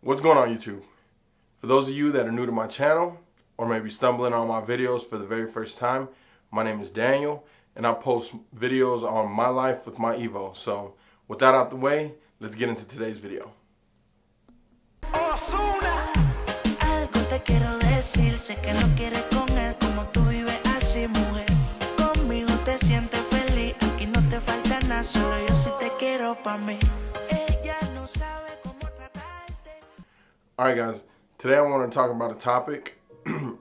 What's going on, YouTube? For those of you that are new to my channel or maybe stumbling on my videos for the very first time, my name is Daniel and I post videos on my life with my Evo. So with that out the way, let's get into today's video. Alright guys, today I want to talk about a topic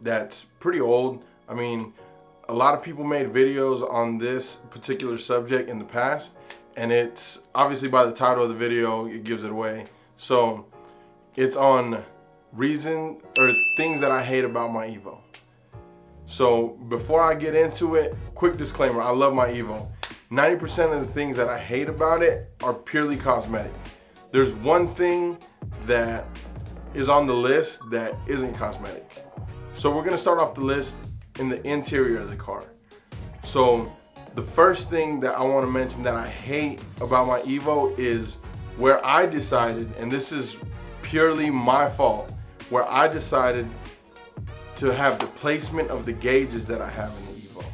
that's pretty old. I mean, a lot of people made videos on this particular subject in the past, and it's obviously by the title of the video, it gives it away. So it's on reason or things that I hate about my Evo. So before I get into it, quick disclaimer, I love my Evo. 90% of the things that I hate about it are purely cosmetic. There's one thing that is on the list that isn't cosmetic. So we're gonna start off the list in the interior of the car. So the first thing that I wanna mention that I hate about my Evo is where I decided, and this is purely my fault, where I decided to have the placement of the gauges that I have in the Evo.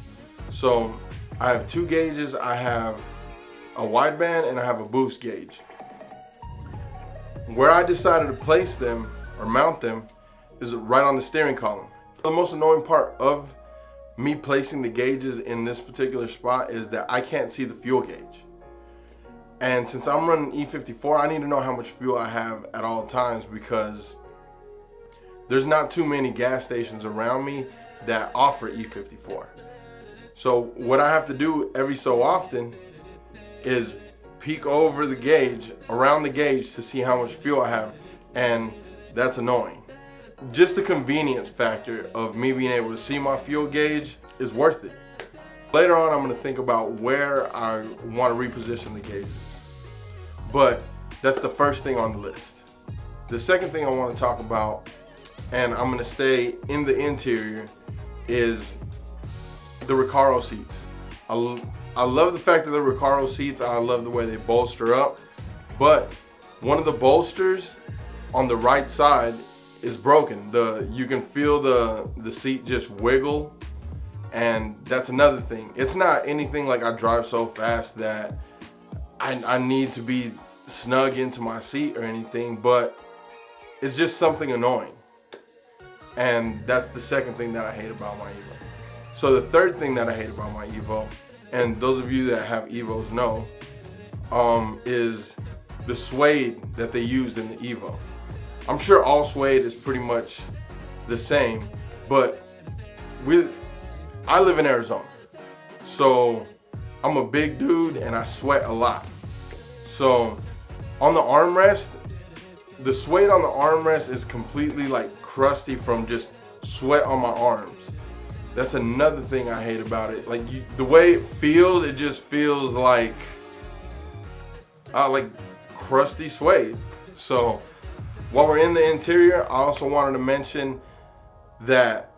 So I have two gauges. I have a wideband and I have a boost gauge. Where I decided to place them or mount them is right on the steering column. The most annoying part of me placing the gauges in this particular spot is that I can't see the fuel gauge. And since I'm running E54, I need to know how much fuel I have at all times because there's not too many gas stations around me that offer E54. So what I have to do every so often is peek over the gauge, around the gauge, to see how much fuel I have, and that's annoying. Just the convenience factor of me being able to see my fuel gauge is worth it. Later on, I'm going to think about where I want to reposition the gauges. But that's the first thing on the list. The second thing I want to talk about, and I'm going to stay in the interior, is the Recaro seats. I love the fact that the Recaro seats, I love the way they bolster up, but one of the bolsters on the right side is broken. You can feel the seat just wiggle, and that's another thing. It's not anything like I drive so fast that I need to be snug into my seat or anything, but it's just something annoying. And that's the second thing that I hate about my Evo. So the third thing that I hate about my Evo, and those of you that have Evos know, is the suede that they used in the Evo. I'm sure all suede is pretty much the same, but I live in Arizona, so I'm a big dude and I sweat a lot. So on the armrest, the suede on the armrest is completely like crusty from just sweat on my arms. That's another thing I hate about it. Like the way it feels, it just feels like crusty suede. So while we're in the interior, I also wanted to mention that,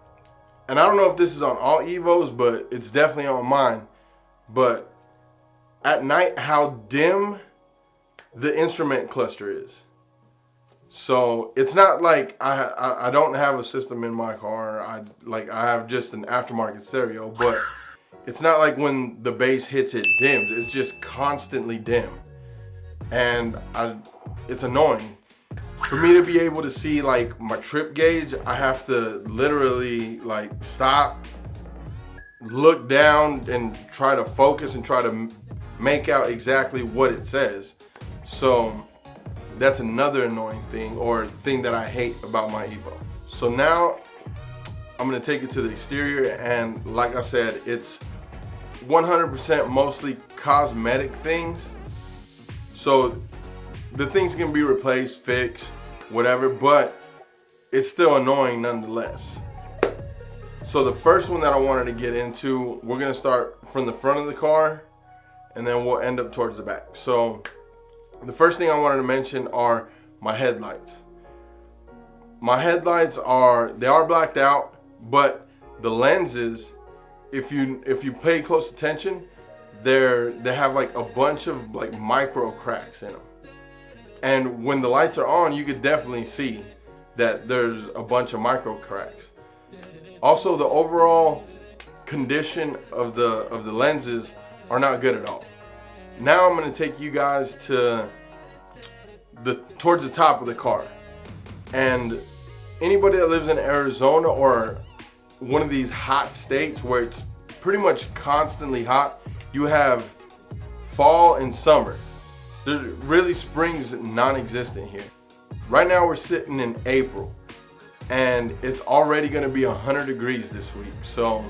and I don't know if this is on all Evos, but it's definitely on mine, but at night how dim the instrument cluster is. So it's not like I don't have a system in my car. I have just an aftermarket stereo, but it's not like when the bass hits it dims. It's just constantly dim, and it's annoying. For me to be able to see like my trip gauge, I have to literally like stop, look down, and try to focus and try to make out exactly what it says. So that's another annoying thing, or thing that I hate about my Evo. So now I'm gonna take it to the exterior, and like I said, it's 100% mostly cosmetic things. So the things can be replaced, fixed, whatever, but it's still annoying nonetheless. So the first one that I wanted to get into, we're gonna start from the front of the car, and then we'll end up towards the back. So the first thing I wanted to mention are my headlights. My headlights are blacked out, but the lenses, if you pay close attention, they have like a bunch of like micro cracks in them. And when the lights are on, you could definitely see that there's a bunch of micro cracks. Also, the overall condition of the lenses are not good at all. Now I'm going to take you guys to towards the top of the car. And anybody that lives in Arizona or one of these hot states where it's pretty much constantly hot, you have fall and summer. There's really spring's non-existent here. Right now we're sitting in April and it's already going to be 100 degrees this week. So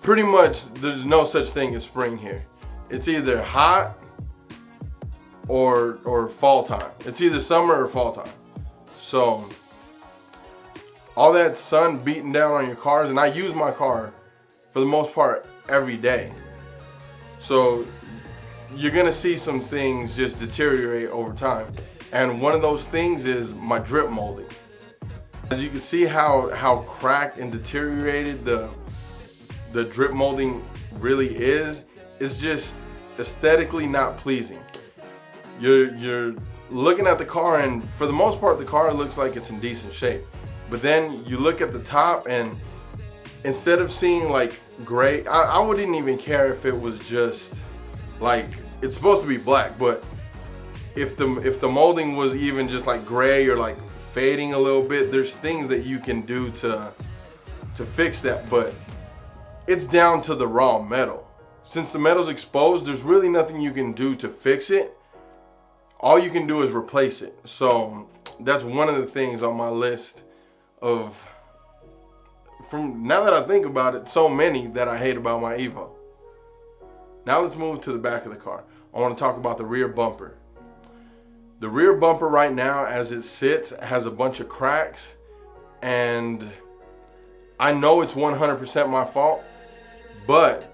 pretty much there's no such thing as spring here. It's either hot or fall time. It's either summer or fall time. So all that sun beating down on your cars, and I use my car for the most part every day. So you're gonna see some things just deteriorate over time. And one of those things is my drip molding. As you can see how cracked and deteriorated the drip molding really is, it's just aesthetically not pleasing. You're looking at the car and for the most part the car looks like it's in decent shape. But then you look at the top and instead of seeing like gray, I wouldn't even care if it was just like, it's supposed to be black, but if the molding was even just like gray or like fading a little bit, there's things that you can do to fix that, but it's down to the raw metal. Since the metal's exposed, there's really nothing you can do to fix it. All you can do is replace it. So that's one of the things on my list of, from now that I think about it, so many that I hate about my Evo. Now let's move to the back of the car. I want to talk about the rear bumper. The rear bumper right now as it sits has a bunch of cracks, and I know it's 100% my fault, but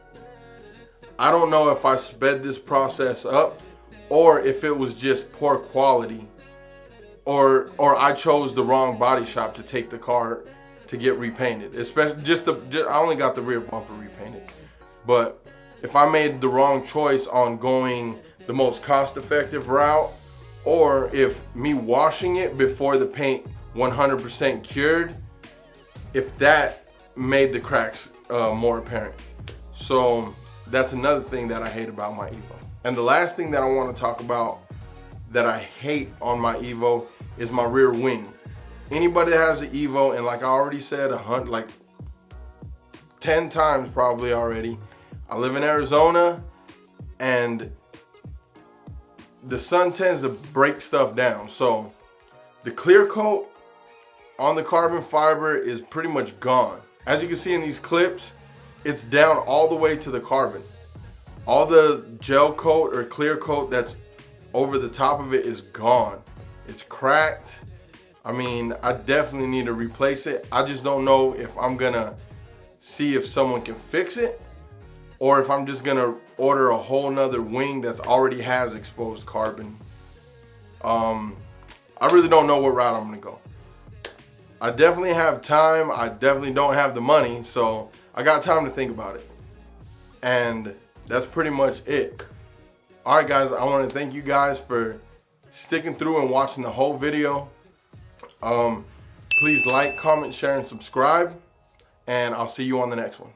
I don't know if I sped this process up or if it was just poor quality, or I chose the wrong body shop to take the car to get repainted. Especially I only got the rear bumper repainted, but if I made the wrong choice on going the most cost-effective route, or if me washing it before the paint 100% cured, if that made the cracks more apparent. So that's another thing that I hate about my Evo. And the last thing that I want to talk about that I hate on my Evo is my rear wing. Anybody that has an Evo, and like I already said, like 10 times probably already, I live in Arizona and the sun tends to break stuff down. So the clear coat on the carbon fiber is pretty much gone. As you can see in these clips, it's down all the way to the carbon. All the gel coat or clear coat that's over the top of it is gone. It's cracked. I mean, I definitely need to replace it. I just don't know if I'm gonna see if someone can fix it or if I'm just gonna order a whole nother wing that's already has exposed carbon. I really don't know what route I'm gonna go. I definitely have time. I definitely don't have the money, so I got time to think about it. And that's pretty much it. All right, guys, I want to thank you guys for sticking through and watching the whole video. Please like, comment, share, and subscribe, and I'll see you on the next one.